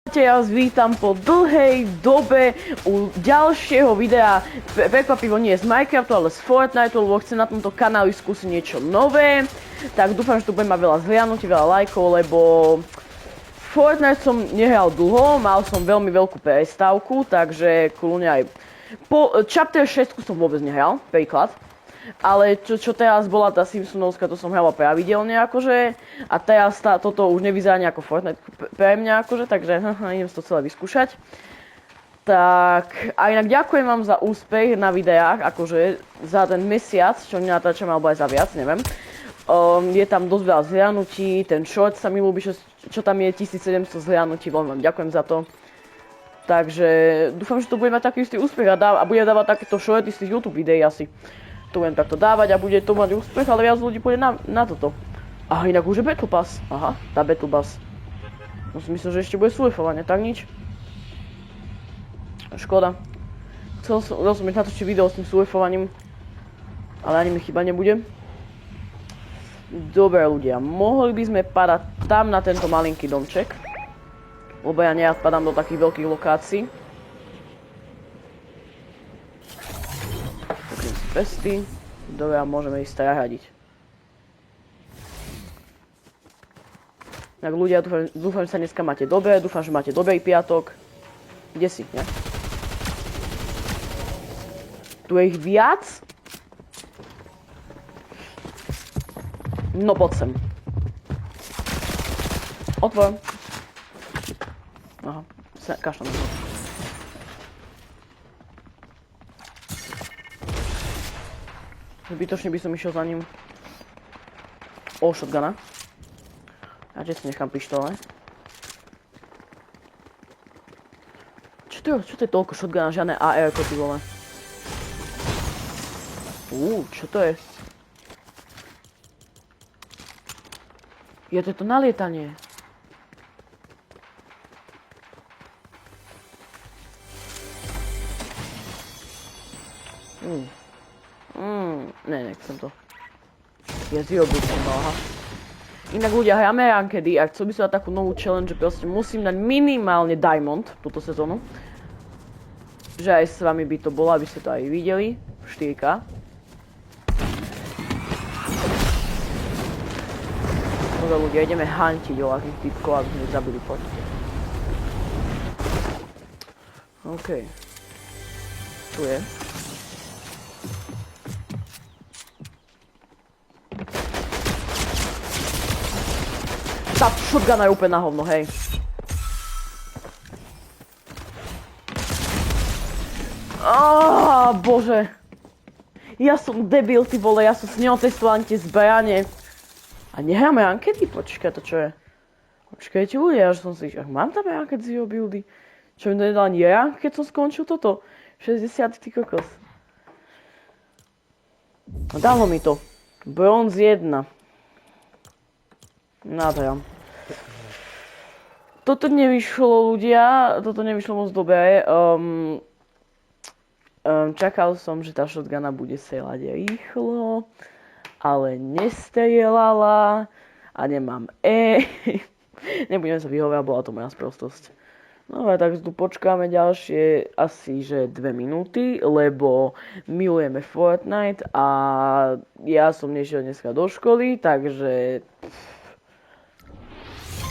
Ja vás vítam po dlhej dobe u ďalšieho videa, prekvapivo nie z Minecraftu, ale z Fortniteu, lebo chcem na tomto kanáli skúsiť niečo nové. Tak dúfam, že tu budem mať veľa zhliadnutí, veľa lajkov, lebo Fortnite som nehral dlho, mal som veľmi veľkú prestávku, takže kľudne aj po Chapter 6 som vôbec nehral, príklad. Ale čo teraz bola tá Simpsonovská, to som hrala pravidelne akože. A teraz toto už nevyzerá nejako Fortnite pre mňa akože, takže idem si to celé vyskúšať. Tak, a inak ďakujem vám za úspech na videách, akože za ten mesiac, čo nenatáčam, alebo aj za viac, neviem. Je tam dosť veľa zhliadnutí, ten short sa mi ľúbi, čo tam je 1700 zhliadnutí, veľmi vám ďakujem za to. Takže dúfam, že to bude mať taký istý úspech a bude dávať takéto shorty z tých YouTube videí asi. To budem takto dávať a bude to mať úspech, ale viac ľudí pôjde na toto. Aha, inak už je Battle Pass. Aha, tá Battle Pass. No si myslím, že ešte bude sulfovanie, tak nič. Škoda. Chcel som natočiť video s tým sulfovaním, ale ani mi chyba nebude. Dobre ľudia, mohli by sme padať tam na tento malinký domček. Lebo ja nerad padám do takých veľkých lokácií. Pesty. Dobre, a môžeme ísť strahadiť. Tak ľudia, dúfam, že sa dneska máte dobre, dúfam, že máte dobrý piatok. Kde si, ne? Tu je ich viac? No poď sem. Otvor. Aha, kašľam na to. Zbytočne by som išiel za ním. O, shotguna. Radšej si nechám pištole. Čo to je toľko shotguna? Žiadne AR-ko, ty vole. Čo to je? Je to nalietanie. Ne, nechcem to. Ja zjobím som to, aha. Inak ľudia, hráme rankedy a chcel by som dať takú novú challenge, že proste musím dať minimálne Diamond túto sezónu. Že aj s vami by to bolo, aby ste to aj videli. 4K. Dobre ľudia, ideme huntiť o akých typkov, aby sme ich zabili, poď. OK. Tu je. Tá shotguna je úplne na hovno, hej. Bože. Ja som debil, ty vole, ja som si neotestoval ani tie zbrane. A nehráme rankedy? Počkaj, to čo je? Počkajte ľudia, že som si... Mám tam ranked z jeho buildy? Čo mi nedal ani rank, keď som skončil toto? 60 ty kokos. Dalo mi to. Bronz 1. Nádhera. Toto nevyšlo ľudia, toto nevyšlo moc dobre. Čakal som, že tá shotguna bude strieľať rýchlo, ale nestrieľala a nemám Nebudeme sa vyhovať, bola to moja sprostosť. No tak tu počkáme ďalšie asi že 2 minúty, lebo milujeme Fortnite a ja som nešiel dneska do školy, takže...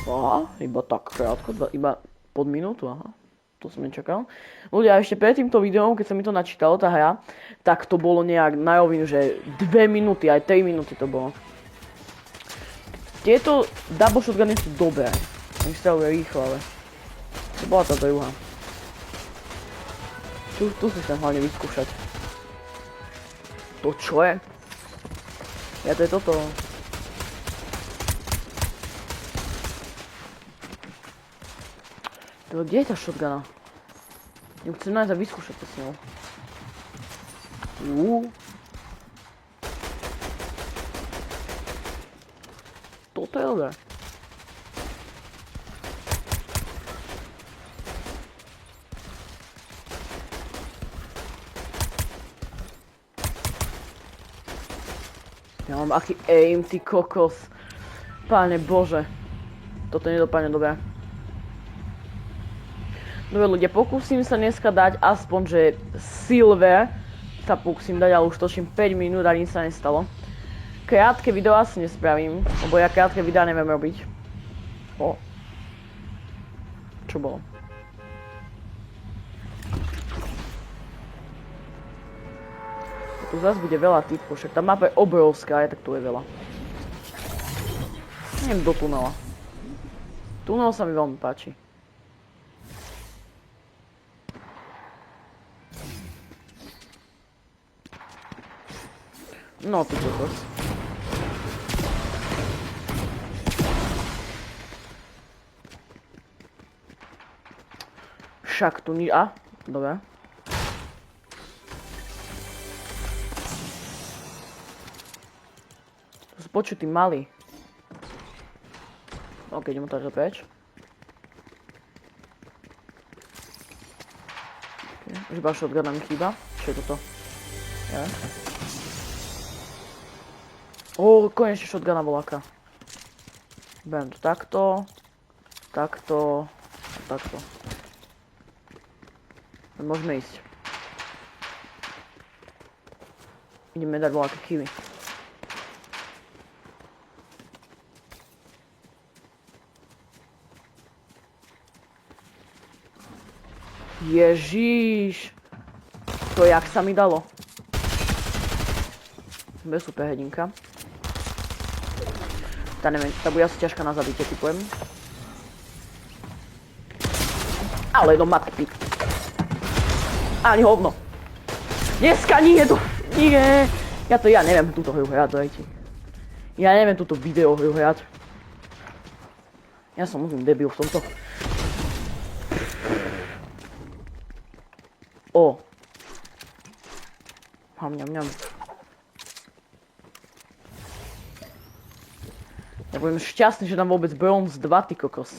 Aha, iba tak krátko, iba pod minútu, aha. To som nečakal. Ľudia, ešte pred týmto videom, keď sa mi to načítalo, tá hra, tak to bolo nejak na rovinu, že 2 minúty, aj 3 minúty to bolo. Tieto double shotguny sú dobré. Oni streluje rýchlo, ale... To bola tá druhá. Tu si chcem hlavne vyskúšať. To čo je? Ja to je toto. Kde je tá shotguna? Ja chcem nájsť a vyskúšať to s ňou. Toto je dobré. Ja mám aký aim, ty kokos. Páne Bože. Toto nedopadne dobre. Dobre ľudia, pokúsim sa dneska dať aspoň, že Silver sa pokúsim dať, ale už točím 5 minút a nič sa nestalo. Krátke video asi nespravím, lebo ja krátke videá neviem robiť. O. Čo bolo? Tu zase bude veľa typov, však tá mapa je obrovská, aj tak tu je veľa. Idem do tunela. Tunel sa mi veľmi páči. No, ty kokos. Však tu ni... A? Dobre. To sú počutí malí. Ok, idem otáčať preč. Už iba shotgun mi chýba. Čo je toto? Ja. Konečne shotguna voláka. Beriem to takto. Takto. Takto. Môžeme ísť. Ideme dať voláka kiwi. Ježiš. To jak sa mi dalo. Bude super hrdinka. Tá neviem, tá bude asi ťažká na zabitie, typujem. Ale do matky. Ani hovno. Dneska nie je to... Nie. Ja neviem túto hru hrať, dajte. Ja neviem túto video hru hrať. Ja som úplný debil v tomto. O. Ňam. Ja budem šťastný, že dám vôbec bronze 2, ty kokos.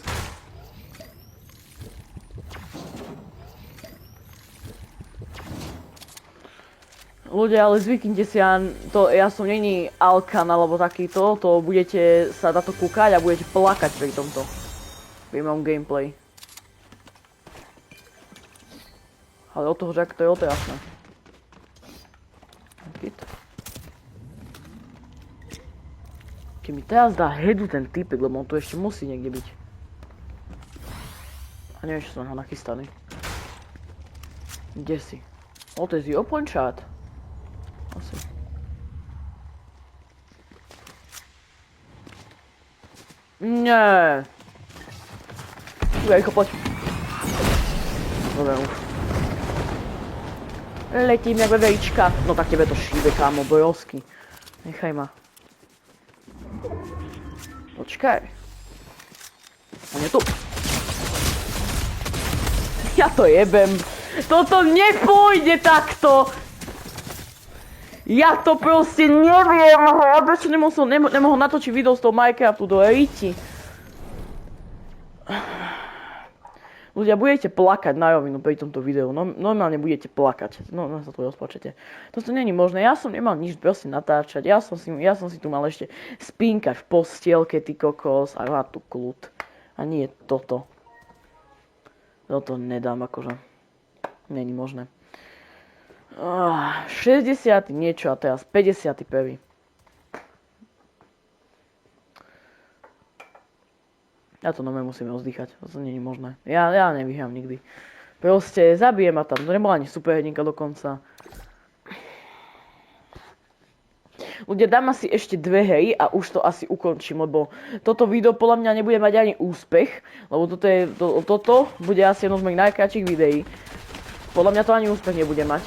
Ľudia, ale zvyknite si, ja som není Alkan alebo takýto, to budete sa na to kúkať a budete plakať pri tomto. Pri mojom gameplay. Ale od toho, že to je otrasné. Keď mi teraz dá headu ten typek, lebo on tu ešte musí niekde byť. A neviem, čo som na ho nachystaný. Kde si? To je the open chat. Asi. Nie. Rejko, poď. Dobre, už. Letím jak veverička. No tak tebe to šíbe, kámo, bojovsky. Nechaj ma. Počkaj. On je tu. Ja to jebem. Toto nepôjde takto. Ja to proste neviem. Ja prečo nemohol natočiť video z toho Minecraftu do Riti. Ľudia, budete plakať na rovinu pri tomto videu. Normálne budete plakať. No sa tu rozplačete. Toto není možné. Ja som nemal nič proste natáčať. Ja som si tu mal ešte spínkať v postielke, ty kokos. A má tu kľud. A nie toto. Toto nedám, akože. Není možné. 60 niečo a teraz 51. Ja to nové musím rozdýchať, to nie je možné. Ja nevyhrám nikdy. Proste zabijem ma tam, to nebola ani superhrdinka dokonca. Ľudia, dám asi ešte 2 hry a už to asi ukončím, lebo toto video podľa mňa nebude mať ani úspech, lebo toto bude asi jedno z mojich najkrátších videí. Podľa mňa to ani úspech nebude mať.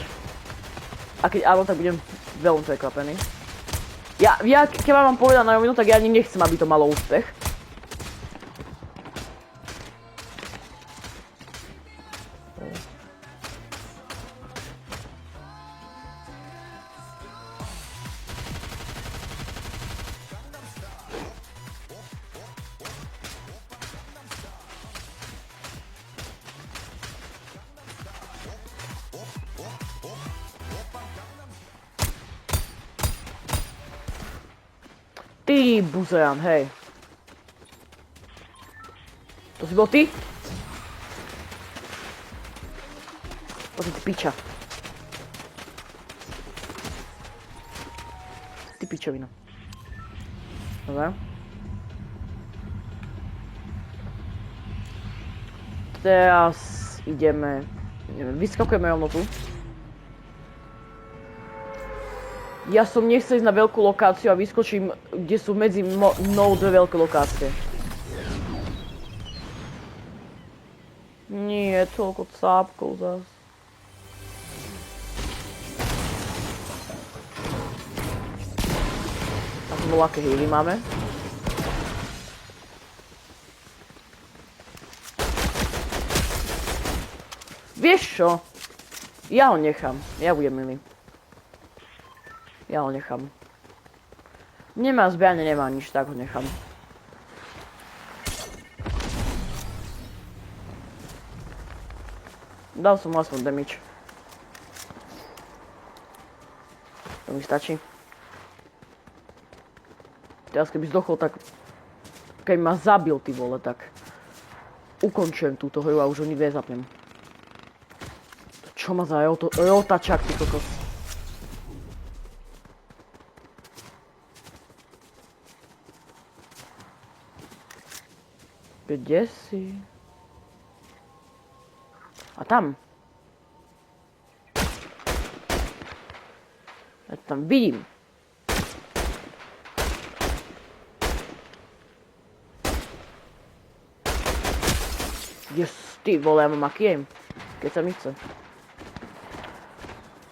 A keď áno, tak budem veľmi prekvapený. Ja keď vám povedať na rovinu, tak ja ani nechcem, aby to malo úspech. Ty buzeran, hej. To si bol ty? Pozri, ty piča. Ty pičovina. Dobre. Teraz ideme... Neviem, vyskakujeme rovno tu. Ja som nechcel ísť na veľkú lokáciu a vyskočím, kde sú medzi mnou dve veľké lokácie. Nie, toľko cápkov zas. Tak voľaké healy máme. Vieš čo? Ja ho nechám. Ja budem milý. Ja ho nechám. Nemá zbrane, nemá nič, tak ho nechám. Dal som aspoň damage. To mi stačí. Teraz keby zdochol, tak... Keď ma zabil, ty vole, tak... Ukončujem túto hru a už ho nikdy nezapnem. Čo ma za rotačák, ty kokos? Kde si? A tam. Ja tam vidím. Yes, ty vole, ja mám aký aim. Keď sa mi chce.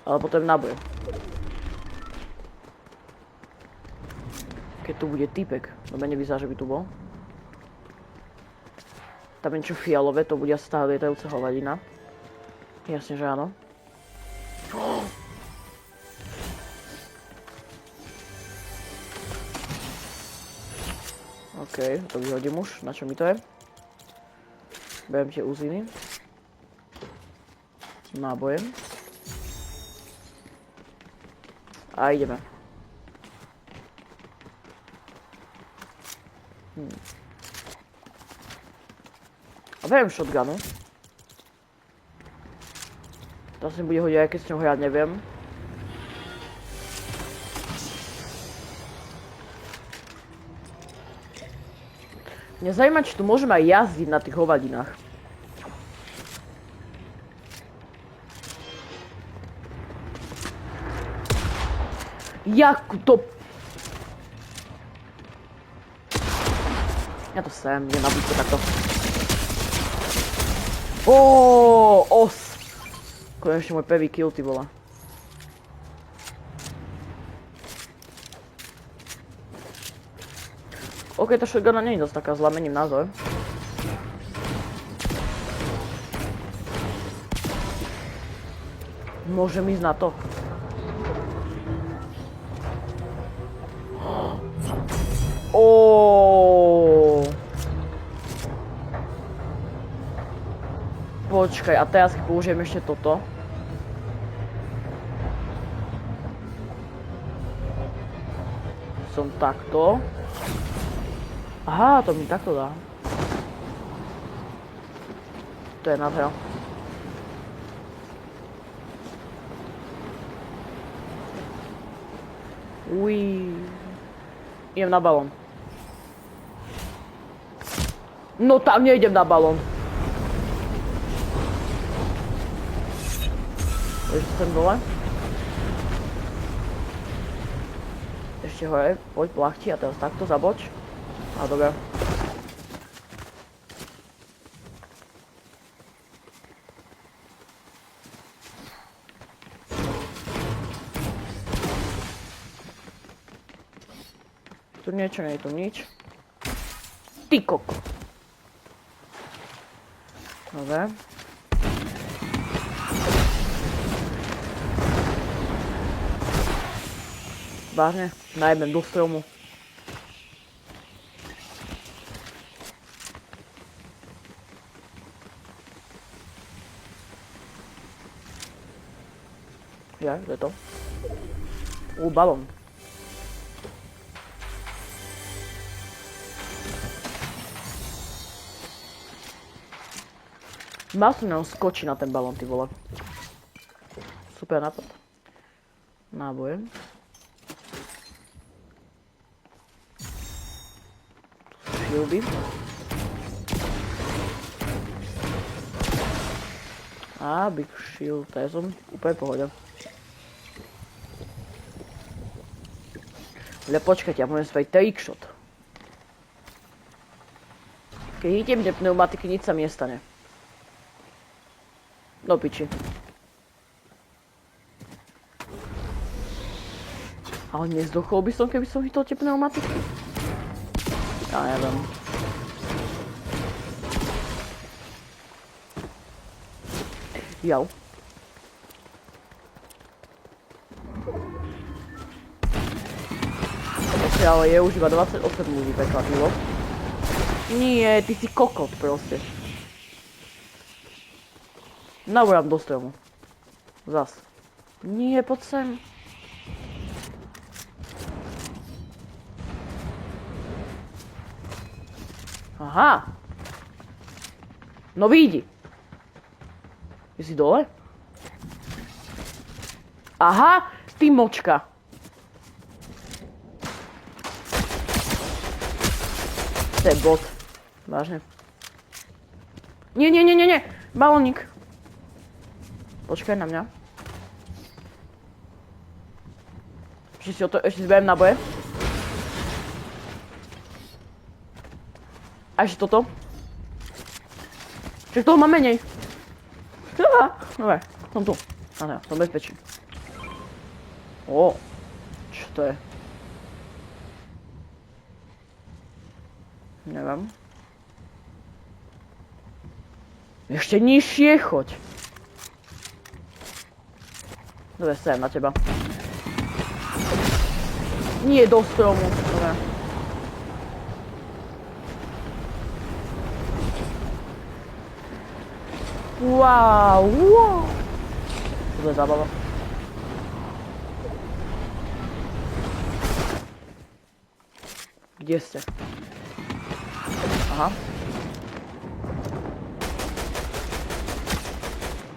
Ale potom nabojem. Keď tu bude typek, no mne nevyzerá, že by tu bol. Tam niečo fialové, to bude stále lietajúca hovadina. Jasne, že áno. OK, to vyhodím už. Na čo mi to je? Beriem tie uziny. Nábojem. A ideme. A beriem shotgunu. To asi bude hodiť, aj keď s ňou hrať neviem. Mňa zaujíma, či tu môžeme aj jazdiť na tých hovadinách. Jak to... Ja to sem, idem na blízko takto. Os! Konečne môj prvý kill, ty bola. OK, tá shotguna nie je dosť taká zlá, mením názor. Môžem ísť na to. Počkaj, a teraz keď použijem ešte toto. Som takto. Aha, to mi takto dá. To je nádhera. Uí. Idem na balón. No tam nejdem na balón. Ešte sem dole. Ešte hore, poď plachti a teraz takto zaboč. A dobre. Tu niečo, nie je tu nič. Ty koko. Dobre. Vážne, najmem do stromu. Ja, to je to. Balón. Mal som skočí na ten balón, ty vole. super nápad. Náboje. Shieldy. A Big Shield, to je som úplne pohode. Ale počkajte, ja môžem spraviť trickshot. Keď chytím tie pneumatiky, nič sa mi nestane. Do piči. Ale nezdochol by som, keby som chytol tie pneumatiky? Ja neviem. Jau. Ale je už iba 28 ľudí, prekvapivo. Nie, ty si kokot proste. Nabúram do stromu. Zas. Nie, poď sem. Aha. No vidí. Je si dole? Aha, ty močka. To je bot. Vážne. Nie. Balónik. Počkaj na mňa. Ešte si zberiem náboje. A ešte toto. Čiže toho mám menej. Dobre, som tu. Áno, som bezpečný. Čo to je? Neviem. Ešte nižšie choď. Dobre, sem na teba. Nie do stromu. Dobre. Wow. To je zábava. Kde ste? Aha.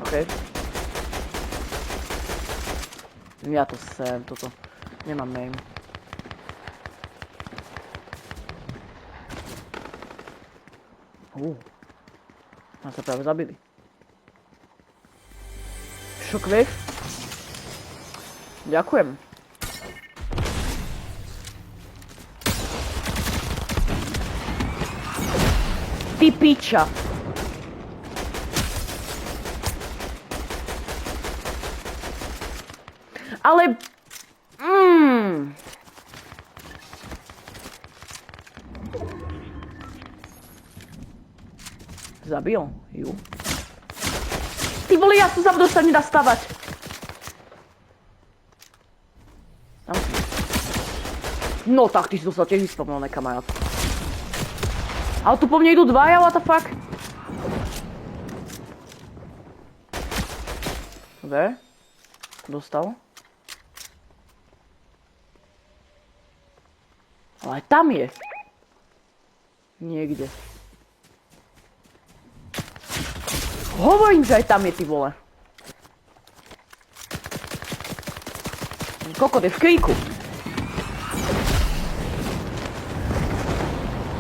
OK. Ja to sem, toto. Nemám main. Nás sa práve zabili. Shockwave. Ďakujem. Ty piča. Ale... Zabil ju. Ty vole, ja tu zabudol sa nedá stavať. Tam. No tak, ty si dostal tiež vyspomnul, kamarát. Ale tu po mne idú dvaja, what the fuck? Dobre. Dostal. Ale aj tam je. Niekde. Hovorím, že aj tam je, ty vole. Kokot je v kríku.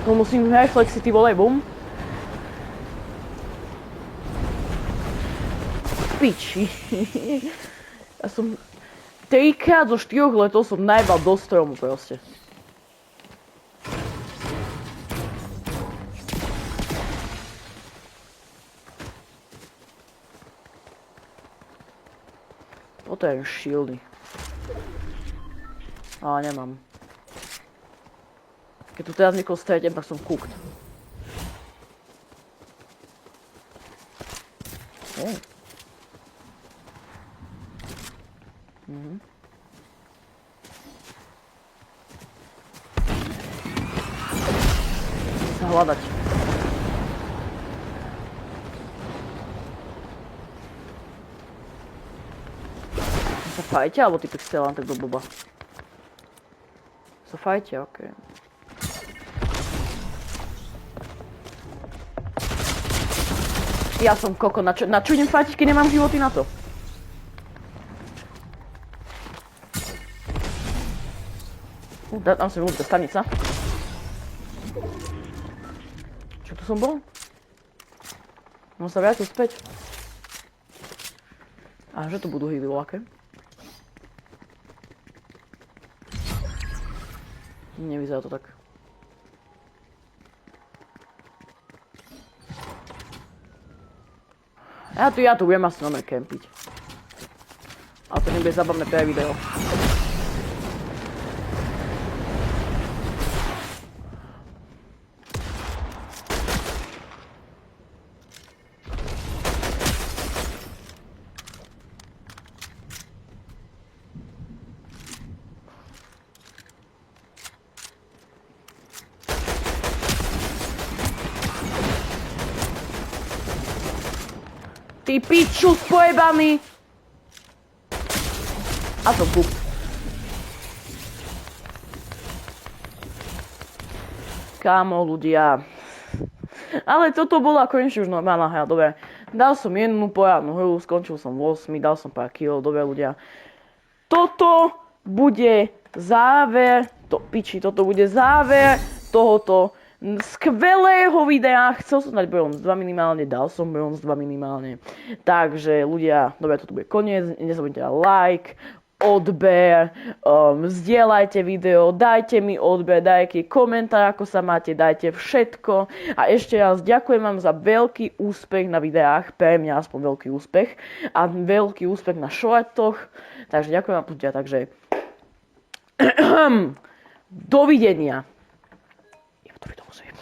No musím reflexy, ty vole, bum. Piči. Ja som 3-krát zo 4 letov som najbal do stromu proste. Toto je shieldy. Ale nemám. Keď tu teraz niekoho stretnem, tak som cooked. Sa hľadať. Sa fajte, alebo ty pixel len tak do blba? Sa fajte, okej. Ja som koko, na čo idem fajtiť, keď nemám životy na to? Tam sa ľúbite stanica. Čo tu som bol? Mám sa vrátiť späť. A že tu budú hýby voľaké. Nevyzerá to tak. Ja tu budem asi normálne kempiť. A to nebude zábavné pre video. Ty piču spojebaný! A to bup. Kámo, ľudia. Ale toto bola konečne už normálna hra, dobre. Dal som jednu poriadnu hru, skončil som v 8, dal som pár kill, dobre ľudia. Toto bude záver, toto bude záver tohoto skvelého videa. Chcel som dať bronz 2 minimálne, dal som bronz 2 minimálne. Takže ľudia, dobre, toto bude koniec, nezabudnite like, odber, zdieľajte video, dajte mi odber, dajte komentár, ako sa máte, dajte všetko. A ešte raz ďakujem vám za veľký úspech na videách, pre mňa aspoň veľký úspech a veľký úspech na shortoch. Takže ďakujem vám, ľudia, takže dovidenia. Ja to video musím